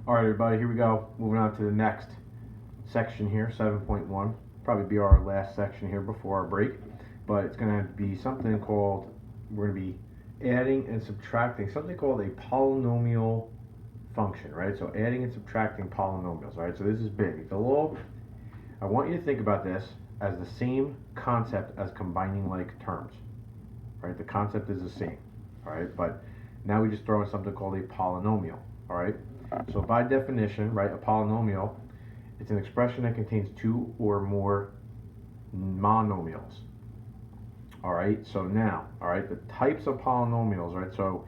All right, everybody, here we go. Moving on to the next section here, 7.1. Probably be our last section here before our break, but it's going to be something called, we're going to be adding and subtracting something called a polynomial function, right? So adding and subtracting polynomials, right? So this is big. It's a little, I want you to think about this as the same concept as combining like terms, right? The concept is the same, all right? But now we just throw in something called a polynomial, all right? So by definition, right, a polynomial, it's an expression that contains two or more monomials. All right, so now, all right, the types of polynomials, right? So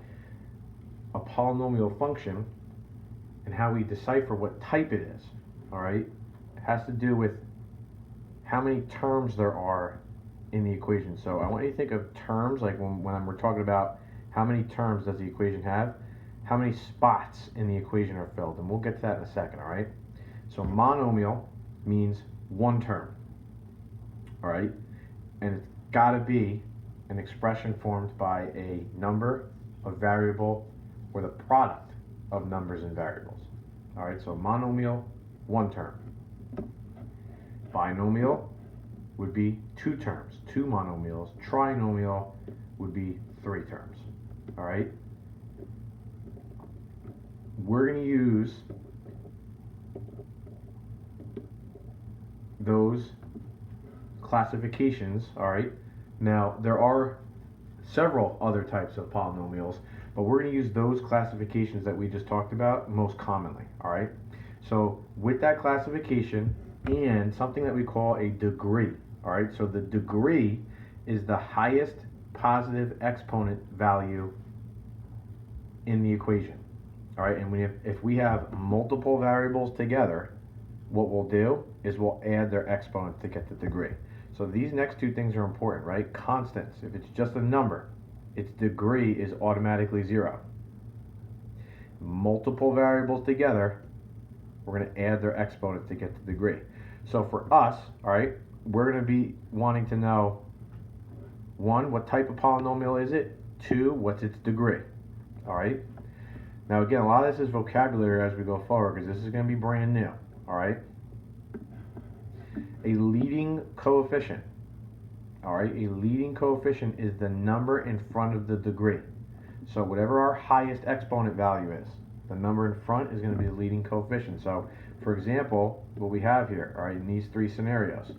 a polynomial function and how we decipher what type it is, all right, has to do with how many terms there are in the equation. So I want you to think of terms like when we're talking about how many terms does the equation have, how many spots in the equation are filled, and we'll get to that in a second, all right? So monomial means one term, all right? And it's got to be an expression formed by a number, a variable, or the product of numbers and variables. All right, so monomial, one term. Binomial would be two terms, two monomials. Trinomial would be three terms. All right? We're going to use those classifications, all right? Now, there are several other types of polynomials, but we're going to use those classifications that we just talked about most commonly, all right? So with that classification and something that we call a degree, all right? So the degree is the highest positive exponent value in the equation, all right? And if we have multiple variables together, what we'll do is we'll add their exponents to get the degree. So these next two things are important, right? Constants, if it's just a number, its degree is automatically 0. Multiple variables together, we're going to add their exponents to get the degree. So for us, all right, we're going to be wanting to know, 1, what type of polynomial is it? 2, what's its degree? All right. Now again, a lot of this is vocabulary as we go forward because this is going to be brand new. All right. A leading coefficient. All right, a leading coefficient is the number in front of the degree. So whatever our highest exponent value is, the number in front is going to be the leading coefficient. So for example, what we have here, all right, in these three scenarios.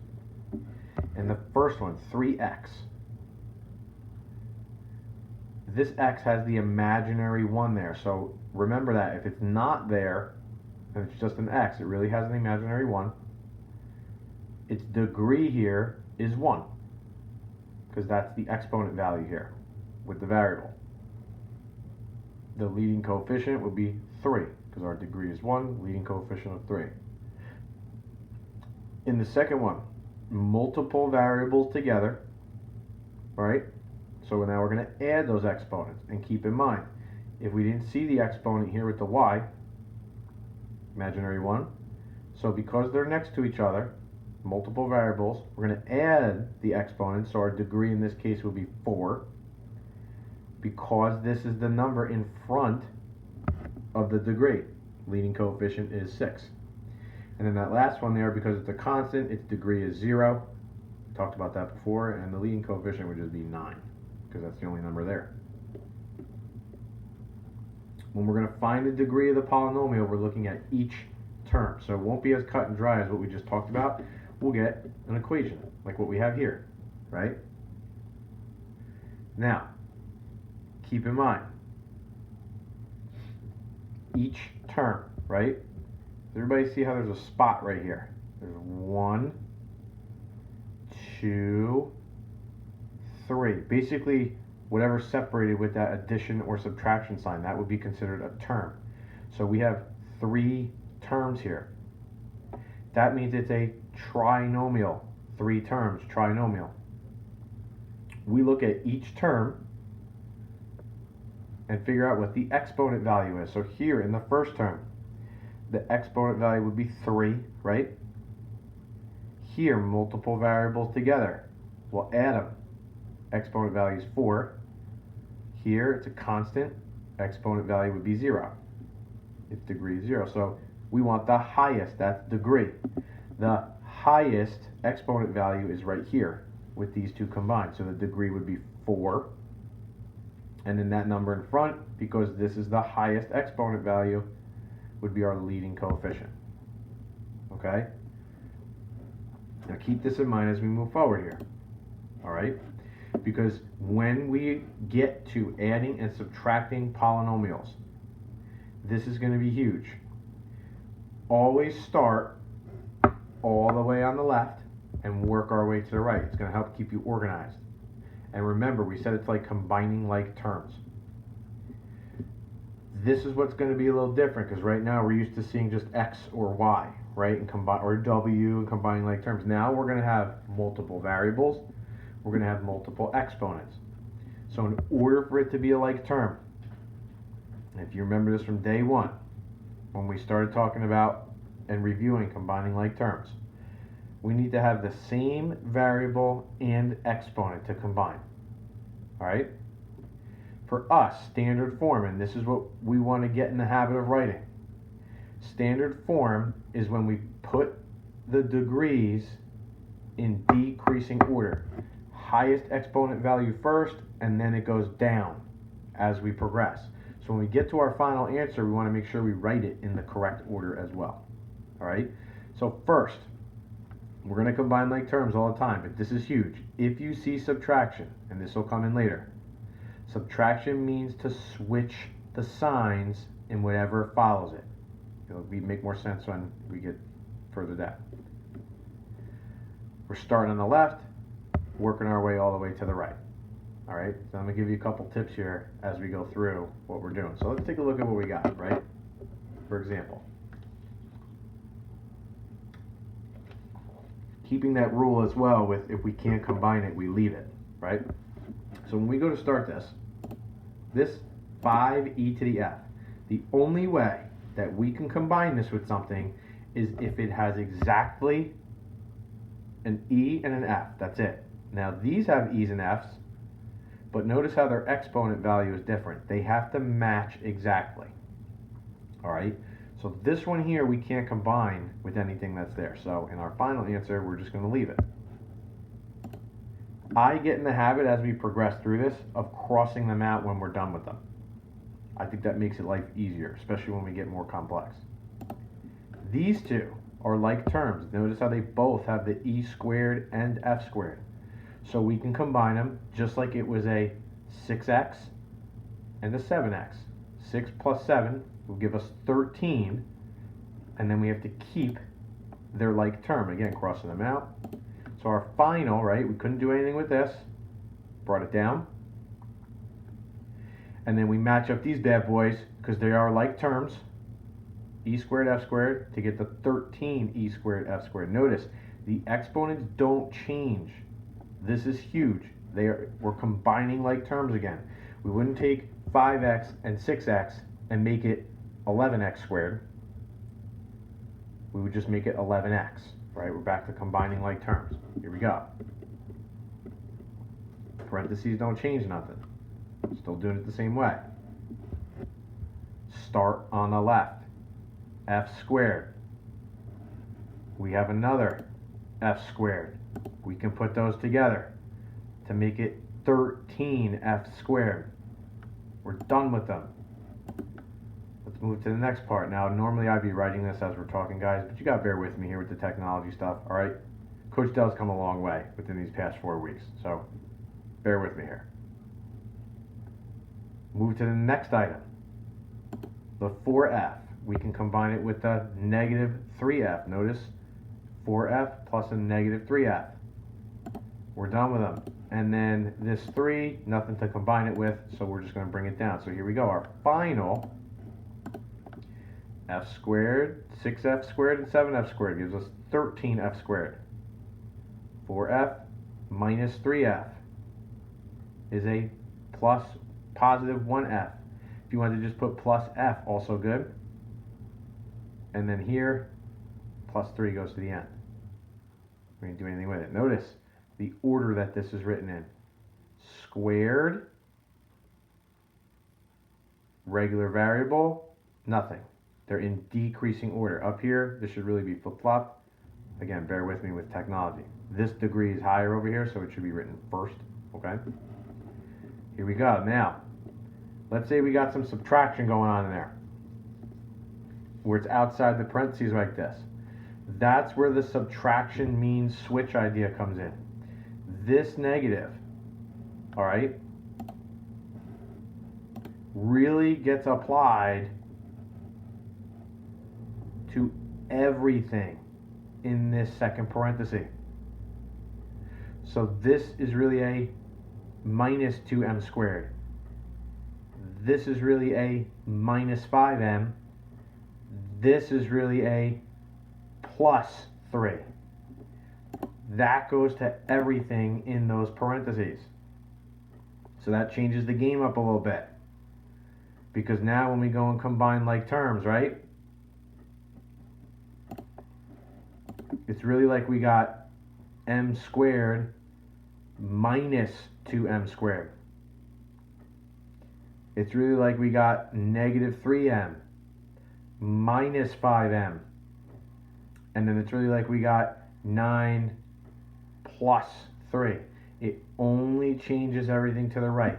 In the first one, 3x. This x has the imaginary 1 there. So remember that. If it's not there, and it's just an x, it really has an imaginary 1. Its degree here is 1. Because that's the exponent value here with the variable. The leading coefficient would be 3 because our degree is 1, leading coefficient of 3. In the second one, multiple variables together, right? So now we're going to add those exponents. And keep in mind, if we didn't see the exponent here with the y, imaginary 1, so because they're next to each other, multiple variables, we're going to add the exponents, so our degree in this case will be 4, because this is the number in front of the degree. Leading coefficient is 6. And then that last one there, because it's a constant, its degree is 0. We talked about that before, and the leading coefficient would just be 9, because that's the only number there. When we're going to find the degree of the polynomial, we're looking at each term. So it won't be as cut and dry as what we just talked about. We'll get an equation like what we have here, right? Now, keep in mind, each term, right? Everybody see how there's a spot right here? There's 1, 2, 3. Basically, whatever separated with that addition or subtraction sign, that would be considered a term. So we have 3 terms here. That means it's a trinomial. 3 terms, trinomial. We look at each term and figure out what the exponent value is. So here in the first term, the exponent value would be 3, right? Here, multiple variables together. We'll add them. Exponent value is 4. Here, it's a constant. Exponent value would be 0. if degree is 0. So we want the highest, that's degree. The highest exponent value is right here with these two combined. So the degree would be 4. And then that number in front, because this is the highest exponent value, would be our leading coefficient. Okay? Now keep this in mind as we move forward here. Alright? Because when we get to adding and subtracting polynomials, this is going to be huge. Always start all the way on the left and work our way to the right. It's going to help keep you organized. And remember, we said it's like combining like terms. This is what's going to be a little different, because right now we're used to seeing just x or y, right, and combine, or w, and combining like terms. Now we're going to have multiple variables. We're going to have multiple exponents. So in order for it to be a like term, if you remember this from day one, when we started talking about and reviewing combining like terms, we need to have the same variable and exponent to combine. All right? For us, standard form, and this is what we want to get in the habit of writing. Standard form is when we put the degrees in decreasing order. Highest exponent value first, and then it goes down as we progress. So when we get to our final answer, we want to make sure we write it in the correct order as well. All right? So first, we're going to combine like terms all the time, but this is huge. If you see subtraction, and this will come in later, subtraction means to switch the signs in whatever follows it. It'll make more sense when we get further down. We're starting on the left, working our way all the way to the right. All right, so I'm going to give you a couple tips here as we go through what we're doing. So let's take a look at what we got, right? For example, keeping that rule as well with if we can't combine it, we leave it, right? So when we go to start this 5e to the f, the only way that we can combine this with something is if it has exactly an e and an f. That's it. Now these have e's and f's, but notice how their exponent value is different. They have to match exactly. All right? So this one here we can't combine with anything that's there. So in our final answer, we're just going to leave it. I get in the habit as we progress through this of crossing them out when we're done with them. I think that makes it life easier, especially when we get more complex. These two are like terms. Notice how they both have the e squared and f squared. So we can combine them just like it was a 6x and a 7x. 6 plus 7 will give us 13, and then we have to keep their like term. Again, crossing them out. So our final, right, we couldn't do anything with this. Brought it down. And then we match up these bad boys because they are like terms. E squared f squared to get the 13 e squared f squared. Notice the exponents don't change. This is huge. We're combining like terms again. We wouldn't take 5x and 6x and make it 11x squared. We would just make it 11x, right? We're back to combining like terms. Here we go. Parentheses don't change nothing. Still doing it the same way. Start on the left. F squared. We have another f squared. We can put those together to make it 13f squared. We're done with them. Let's move to the next part. Now, normally I'd be writing this as we're talking, guys, but you got to bear with me here with the technology stuff, all right? Coach Dell's come a long way within these past 4 weeks, so bear with me here. Move to the next item. The 4f. We can combine it with the negative 3f. Notice 4f plus a negative 3f. We're done with them. And then this 3, nothing to combine it with, so we're just going to bring it down. So here we go. Our final f squared, 6f squared, and 7f squared gives us 13f squared. 4f minus 3f is a plus positive 1f. If you wanted to just put plus f, also good. And then here, plus 3 goes to the end. We didn't do anything with it. Notice the order that this is written in. Squared, regular variable, nothing. They're in decreasing order. Up here, this should really be flip-flop. Again, bear with me with technology. This degree is higher over here, so it should be written first, okay? Here we go. Now, let's say we got some subtraction going on in there, where it's outside the parentheses like this. That's where the subtraction means switch idea comes in. This negative, all right, really gets applied to everything in this second parenthesis. So this is really a minus 2m squared. This is really a minus 5m. This is really a plus 3. That goes to everything in those parentheses. So that changes the game up a little bit. Because now when we go and combine like terms, right? It's really like we got m squared minus 2m squared. It's really like we got negative 3m minus 5m. And then it's really like we got 9 plus 3. It only changes everything to the right.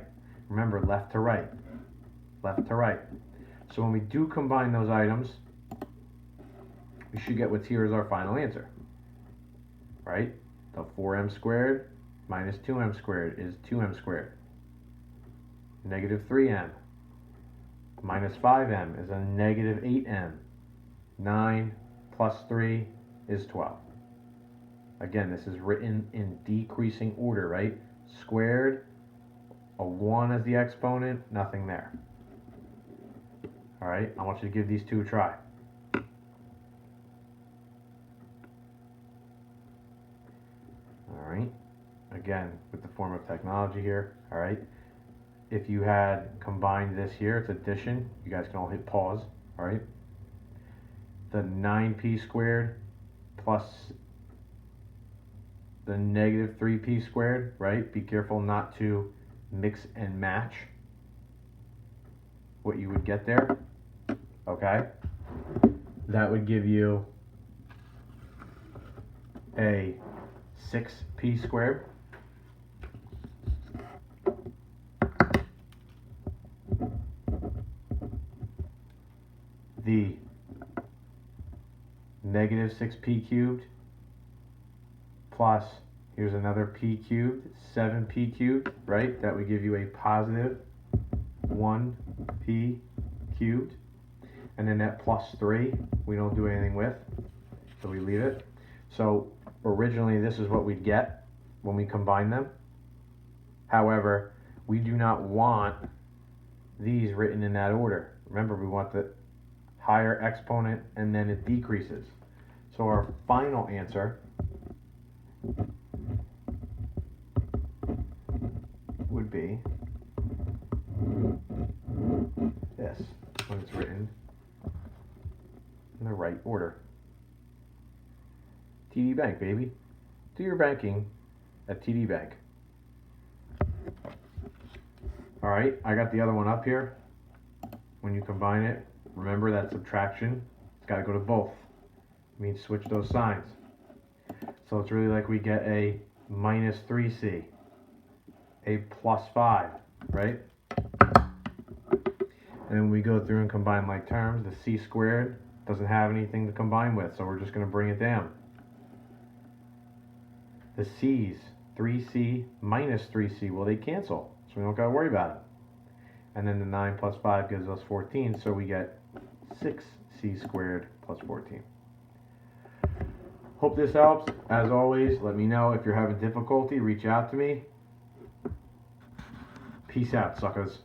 Remember, left to right. Left to right. So when we do combine those items, we should get what's here as our final answer. Right? The 4m squared minus 2m squared is 2m squared. Negative 3m minus 5m is a negative 8m. 9 plus 3 is 12. Again, this is written in decreasing order, right? Squared, a 1 as the exponent, nothing there. All right, I want you to give these two a try. All right, again, with the form of technology here, all right? If you had combined this here, it's addition. You guys can all hit pause, all right? The 9p squared plus the negative 3p squared, right? Be careful not to mix and match what you would get there, okay? That would give you a 6p squared. The negative 6p cubed plus, here's another p cubed, 7p cubed, right? That would give you a positive 1p cubed. And then that plus 3, we don't do anything with, so we leave it. So originally this is what we'd get when we combine them. However, we do not want these written in that order. Remember, we want the higher exponent and then it decreases. So our final answer would be this, when it's written in the right order. TD Bank, baby. Do your banking at TD Bank. All right, I got the other one up here. When you combine it, remember that subtraction, it's got to go to both. It means switch those signs. So it's really like we get a minus 3c, a plus 5, right? And then we go through and combine like terms. The c squared doesn't have anything to combine with, so we're just going to bring it down. The c's, 3c minus 3c, well, they cancel, so we don't got to worry about it. And then the 9 plus 5 gives us 14, so we get 6c squared plus 14. Hope this helps. As always, let me know if you're having difficulty. Reach out to me. Peace out, suckers.